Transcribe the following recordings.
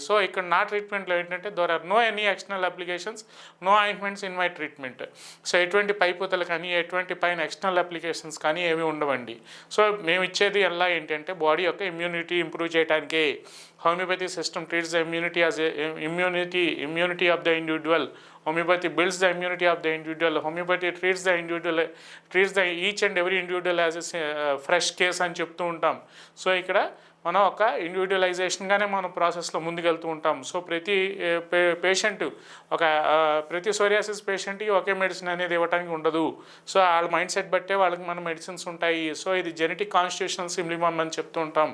So ఇక్కడ నా ట్రీట్మెంట్లో ఏంటంటే there are no any external applications, no ointments in my treatment. So ఎటువంటి పైపూతలు కానీ ఎటువంటి పైన ఎక్స్టర్నల్ అప్లికేషన్స్ కానీ ఏమీ ఉండవండి. సో మేము ఇచ్చేది ఎలా ఏంటంటే బాడీ యొక్క ఇమ్యూనిటీ ఇంప్రూవ్ చేయడానికే. Homeopathy system treats the immunity as immunity of the individual. Homeopathy builds the immunity of the individual. Homeopathy treats the each and every individual as a fresh case అని చెప్తూ ఉంటాం. So ఇక్కడ మనం ఒక ఇండివిజువలైజేషన్గానే మనం ప్రాసెస్లో ముందుకెళ్తూ ఉంటాం. సో ప్రతి సోరియాసిస్ పేషెంట్కి ఒకే మెడిసిన్ అనేది ఇవ్వడానికి ఉండదు. సో వాళ్ళ మైండ్ సెట్ బట్టే వాళ్ళకి మన మెడిసిన్స్ ఉంటాయి. సో ఇది జెనెటిక్ కాన్స్టిట్యూషనల్ సిమ్లిమమ్ అని చెప్తూ ఉంటాం.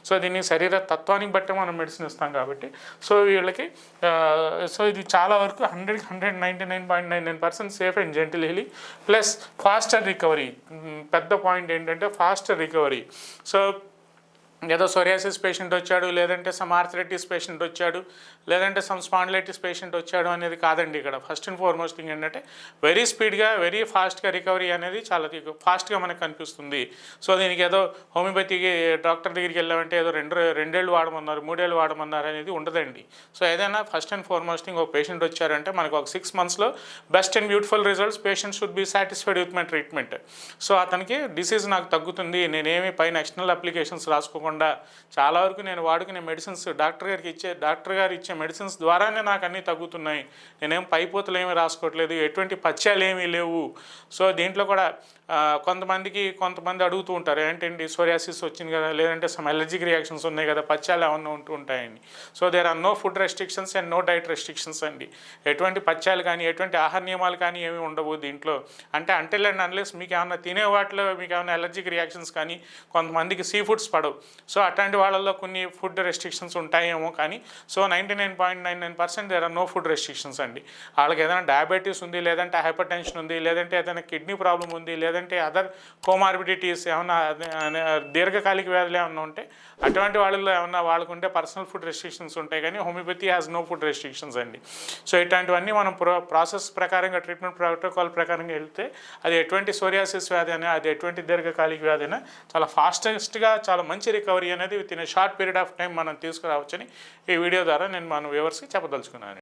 సో దీన్ని శరీర తత్వానికి బట్టే మనం మెడిసిన్ ఇస్తాం కాబట్టి సో వీళ్ళకి సో ఇది చాలా వరకు 199.99% safe and gentle healing plus faster recovery. పెద్ద పాయింట్ ఏంటంటే ఫాస్టర్ రికవరీ. సో ఏదో సోరియాసిస్ పేషెంట్ వచ్చాడు, లేదంటే సమ్ ఆర్థరైటిస్ పేషెంట్ వచ్చాడు, లేదంటే సమ్ స్పాండిలైటిస్ పేషెంట్ వచ్చాడు అనేది కాదండి. ఇక్కడ ఫస్ట్ అండ్ ఫార్మోస్ట్ థింగ్ ఏంటంటే వెరీ స్పీడ్గా వెరీ ఫాస్ట్గా రికవరీ అనేది చాలా ఫాస్ట్గా మనకు కనిపిస్తుంది. సో దీనికి ఏదో హోమియోపతికి డాక్టర్ దగ్గరికి వెళ్ళామంటే ఏదో రెండేళ్ళు వాడమన్నారు, 3 ఏళ్ళు వాడమన్నారు అనేది ఉండదండి. సో ఏదైనా ఫస్ట్ అండ్ ఫార్మోస్ట్ థింగ్ ఒక పేషెంట్ వచ్చారంటే మనకు ఒక 6 monthsలో best and beautiful results. Patient should be satisfied with my treatment. So అతనికి డిసీజ్ నాకు తగ్గుతుంది, నేనేమి పైన ఎక్స్టర్నల్ అప్లికేషన్స్ రాసుకోకుండా చాలా వరకు నేను వాడుకునే మెడిసిన్స్ డాక్టర్ గారు ఇచ్చే మెడిసిన్స్ ద్వారానే నాకు అన్నీ తగ్గుతున్నాయి. నేనేం పైపోతలు ఏమీ రాసుకోవట్లేదు, ఎటువంటి పథ్యాలు ఏమీ లేవు. సో దీంట్లో కూడా కొంతమంది అడుగుతూ ఉంటారు ఏంటండి సోరియాసిస్ వచ్చింది కదా, లేదంటే సమ్ అలర్జిక్ రియాక్షన్స్ ఉన్నాయి కదా, పథ్యాలు ఏమన్నా ఉంటూ ఉంటాయండి. So there are no food restrictions and no diet restrictions అండి. ఎటువంటి పథ్యాలు కానీ ఎటువంటి ఆహార నియమాలు కానీ ఏమీ ఉండవు దీంట్లో. అంటే అన్లెస్ మీకు ఏమన్నా తినే వాటిలో మీకు ఏమైనా అలర్జిక్ రియాక్షన్స్ కానీ, కొంతమందికి సీ ఫుడ్స్ పడవు. సో అట్లాంటి వాళ్ళల్లో కొన్ని ఫుడ్ రెస్ట్రిక్షన్స్ ఉంటాయేమో, కానీ so 99.99% there are no food restrictions అండి. వాళ్ళకి ఏదైనా డయాబెటీస్ ఉంది, లేదంటే హైపర్ టెన్షన్ ఉంది, లేదంటే ఏదైనా కిడ్నీ ప్రాబ్లం ఉంది, లేదంటే అదర్ కోమార్బిడిటీస్ ఏమన్నా దీర్ఘకాలిక వ్యాధులు ఏమన్నా ఉంటే అటువంటి వాళ్ళలో ఏమన్నా వాళ్ళకుంటే పర్సనల్ ఫుడ్ రెస్ట్రిక్షన్స్ ఉంటాయి. కానీ homeopathy has no food restrictions అండి. సో ఇట్లాంటివన్నీ మనం ప్రాసెస్ ప్రకారంగా ట్రీట్మెంట్ ప్రోటోకాల్ ప్రకారంగా వెళ్తే అది ఎటువంటి సోరియాసిస్ వ్యాధి అయినా, అది ఎటువంటి దీర్ఘకాలిక వ్యాధి అయినా చాలా ఫాస్టెస్ట్గా చాలా మంచి రికవరీ అనేది with in short period of time మనం తీసుకురావచ్చని ఈ వీడియో ద్వారా నేను మన వ్యూవర్స్కి చెప్పదలుచుకున్నాను.